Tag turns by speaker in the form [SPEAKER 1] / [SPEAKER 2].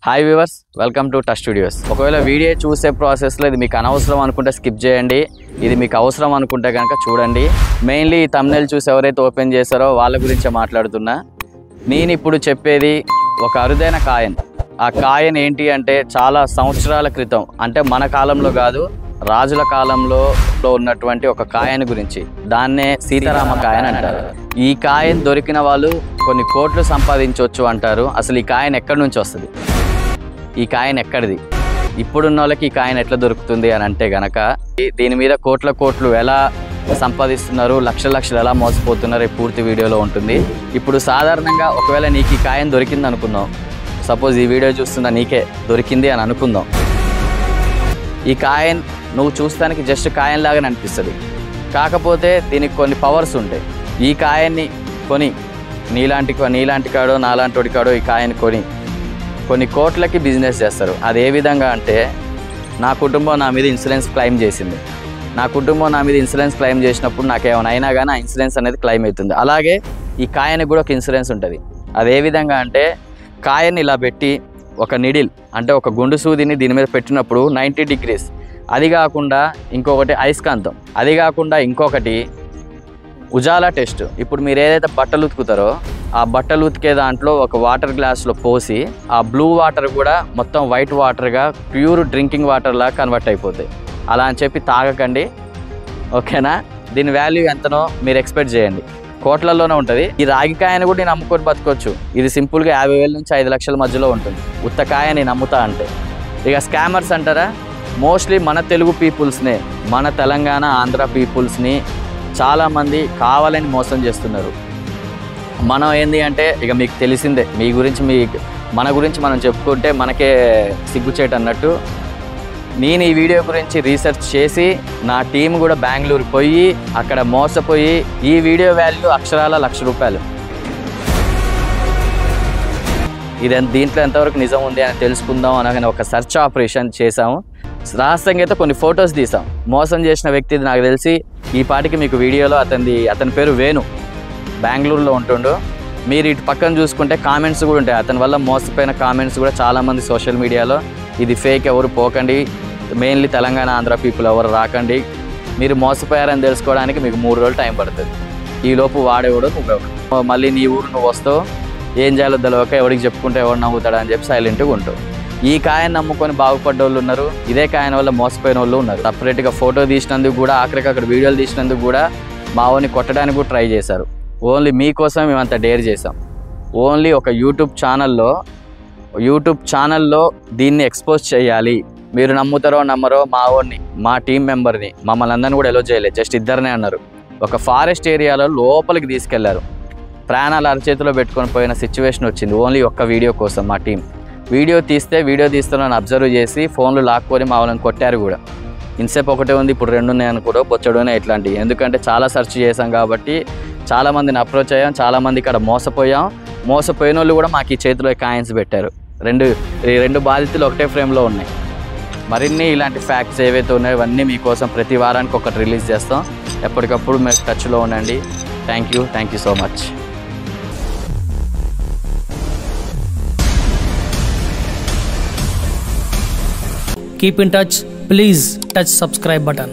[SPEAKER 1] Hi viewers, welcome to touch studios. ఒకవేళ video చూసే ప్రాసెస్లో ఇది మీకు అనవసరం అనుకుంటే స్కిప్ చేయండి, ఇది మీకు అవసరం అనుకుంటే కనుక చూడండి. మెయిన్లీ ఈ థంబ్నెయిల్ చూసి ఎవరైతే ఓపెన్ చేశారో వాళ్ళ గురించే మాట్లాడుతున్నా. నేను ఇప్పుడు చెప్పేది ఒక అరుదైన కాయిన్. ఆ కాయిన్ ఏంటి అంటే చాలా సంవత్సరాల క్రితం, అంటే మన కాలంలో కాదు, రాజుల కాలంలో ఉన్నటువంటి ఒక కాయిన్ గురించి. దాన్నే సీతారామ కాయిన్ అంటారు. ఈ కాయిన్ దొరికిన వాళ్ళు కొన్ని కోట్లు సంపాదించవచ్చు అంటారు. అసలు ఈ కాయిన్ ఎక్కడి నుంచి వస్తుంది, ఈ కాయిన్ ఎక్కడిది, ఇప్పుడున్న వాళ్ళకి ఈ కాయిన్ ఎట్లా దొరుకుతుంది అని అంటే గనక దీని మీద కోట్లు ఎలా సంపాదిస్తున్నారు, లక్షలు ఎలా మోసపోతున్నారు ఈ పూర్తి వీడియోలో ఉంటుంది. ఇప్పుడు సాధారణంగా ఒకవేళ నీకు ఈ కాయిన్ దొరికింది అనుకుందాం, సపోజ్ ఈ వీడియో చూస్తున్నా నీకే దొరికింది అని అనుకుందాం. ఈ కాయిన్ నువ్వు చూస్తానికి జస్ట్ కాయిన్ లాగానే అనిపిస్తుంది, కాకపోతే దీనికి కొన్ని పవర్స్ ఉంటాయి. ఈ కాయిన్ని కొని నీలాంటి కాడో నాలాంటి కాడో ఈ కాయిన్ కొని కొన్ని కోట్లకి బిజినెస్ చేస్తారు. అది ఏ విధంగా అంటే, నా కుటుంబం నా మీద ఇన్సూరెన్స్ క్లెయిమ్ చేసింది. నా కుటుంబం నా మీద ఇన్సూరెన్స్ క్లెయిమ్ చేసినప్పుడు నాకేమైనా అయినా కానీ ఆ ఇన్సూరెన్స్ అనేది క్లెయిమ్ అవుతుంది. అలాగే ఈ కాయిన్కి కూడా ఒక ఇన్సూరెన్స్ ఉంటుంది. అది ఏ విధంగా అంటే, కాయిన్ ఇలా పెట్టి ఒక నిడిల్ అంటే ఒక గుండు సూదిని దీని మీద పెట్టినప్పుడు 90 degrees, అది కాకుండా ఇంకొకటి అయస్కాంతం, అది కాకుండా ఇంకొకటి ఉజాలా టెస్ట్. ఇప్పుడు మీరు ఏదైతే బట్టలు ఉతుకుతారో ఆ బట్టలు ఉతికే దాంట్లో ఒక వాటర్ గ్లాస్లో పోసి ఆ బ్లూ వాటర్ కూడా మొత్తం వైట్ వాటర్గా ప్యూర్ డ్రింకింగ్ వాటర్లా కన్వర్ట్ అయిపోతాయి. అలా అని చెప్పి తాగకండి, ఓకేనా? దీని వాల్యూ ఎంతనో మీరు ఎక్స్పెక్ట్ చేయండి, కోట్లలోనే ఉంటుంది. ఈ రాగికాయని కూడా నేను అమ్ముకొని బతకొచ్చు. ఇది సింపుల్గా 50,000 నుంచి 5 లక్షల మధ్యలో ఉంటుంది. ఉత్తకాయ నేను అమ్ముతా అంటే. ఇక స్కామర్స్ అంటారా, మోస్ట్లీ మన తెలుగు పీపుల్స్నే, మన తెలంగాణ ఆంధ్ర పీపుల్స్ని చాలామంది కావాలని మోసం చేస్తున్నారు. మనం ఏంది అంటే, ఇక మీకు తెలిసిందే, మన గురించి మనం చెప్పుకుంటే మనకే సిగ్గుచేట అన్నట్టు. నేను ఈ వీడియో గురించి రీసెర్చ్ చేసి నా టీం కూడా బెంగళూరు పోయి అక్కడ మోసపోయి ఈ వీడియో వాల్యూ అక్షరాల ₹1,00,000. దీంట్లో ఎంతవరకు నిజం ఉంది అని తెలుసుకుందాం అనగానే ఒక సెర్చ్ ఆపరేషన్ చేసాము. రహస్యంగా అయితే కొన్ని ఫొటోస్ తీసాం. మోసం చేసిన వ్యక్తిది నాకు తెలిసి ఈ పాటికి మీకు వీడియోలో అతని పేరు వేణు, బెంగళూరులో ఉంటుండు. మీరు ఇటు పక్కన చూసుకుంటే కామెంట్స్ కూడా ఉంటాయి. అతని వల్ల మోసపోయిన కామెంట్స్ కూడా చాలామంది సోషల్ మీడియాలో, ఇది ఫేక్, ఎవరు పోకండి, మెయిన్లీ తెలంగాణ ఆంధ్ర పీపుల్ ఎవరు రాకండి, మీరు మోసపోయారని తెలుసుకోవడానికి మీకు 3 రోజులు టైం పడుతుంది. ఈలోపు వాడేవాడు నువ్వెవడు, మళ్ళీ నీ ఊరు నువ్వు వస్తావు, ఏం చేయాలో తెలియక ఎవరికి చెప్పుకుంటే ఎవరు నవ్వుతాడా అని చెప్పి సైలెంట్గా ఉంటావు. ఈ కాయని నమ్ముకొని బాగుపడ్డ వాళ్ళు ఉన్నారు, ఇదే కాయన వల్ల మోసపోయిన వాళ్ళు ఉన్నారు. సపరేట్గా ఫోటో తీసినందుకు కూడా, ఆఖరికి అక్కడ వీడియోలు తీసినందుకు కూడా మా వాడిని కొట్టడానికి కూడా ట్రై చేశారు. ఓన్లీ మీకోసం మేమంతా డేర్ చేసాం. ఓన్లీ ఒక యూట్యూబ్ ఛానల్లో దీన్ని ఎక్స్పోజ్ చేయాలి. మీరు నమ్ముతారో నమ్మరో, మా వాడిని, మా టీం మెంబర్ని, మమ్మల్ని అందరినీ కూడా ఎలో చేయలేదు, జస్ట్ ఇద్దరినే అన్నారు. ఒక ఫారెస్ట్ ఏరియాలో లోపలికి తీసుకెళ్లారు, ప్రాణాలు అరచేతిలో పెట్టుకొని పోయిన సిచ్యువేషన్ వచ్చింది ఓన్లీ ఒక్క వీడియో కోసం. మా టీం వీడియో తీస్తున్నాను అబ్జర్వ్ చేసి ఫోన్లు లాక్కొని మా వాళ్ళని కొట్టారు కూడా. ఇన్సేపు ఒకటే ఉంది, ఇప్పుడు 2 ఉన్నాయని కూడా బొచ్చడునే ఇట్లాంటివి. ఎందుకంటే చాలా సెర్చ్ చేసాం కాబట్టి చాలామందిని అప్రోచ్ అయ్యాం, చాలామంది ఇక్కడ మోసపోయిన వాళ్ళు కూడా మాకు ఈ చేతిలో కాయిన్స్ పెట్టారు. రెండు బాధితులు ఒకటే ఫ్రేమ్లో ఉన్నాయి. మరిన్ని ఇలాంటి ఫ్యాక్ట్స్ ఏవైతే ఉన్నాయో ఇవన్నీ మీకోసం ప్రతి వారానికి ఒకటి రిలీజ్ చేస్తాం. ఎప్పటికప్పుడు మీరు టచ్లో ఉండండి. Thank you so much.
[SPEAKER 2] Keep in touch. Please touch subscribe button.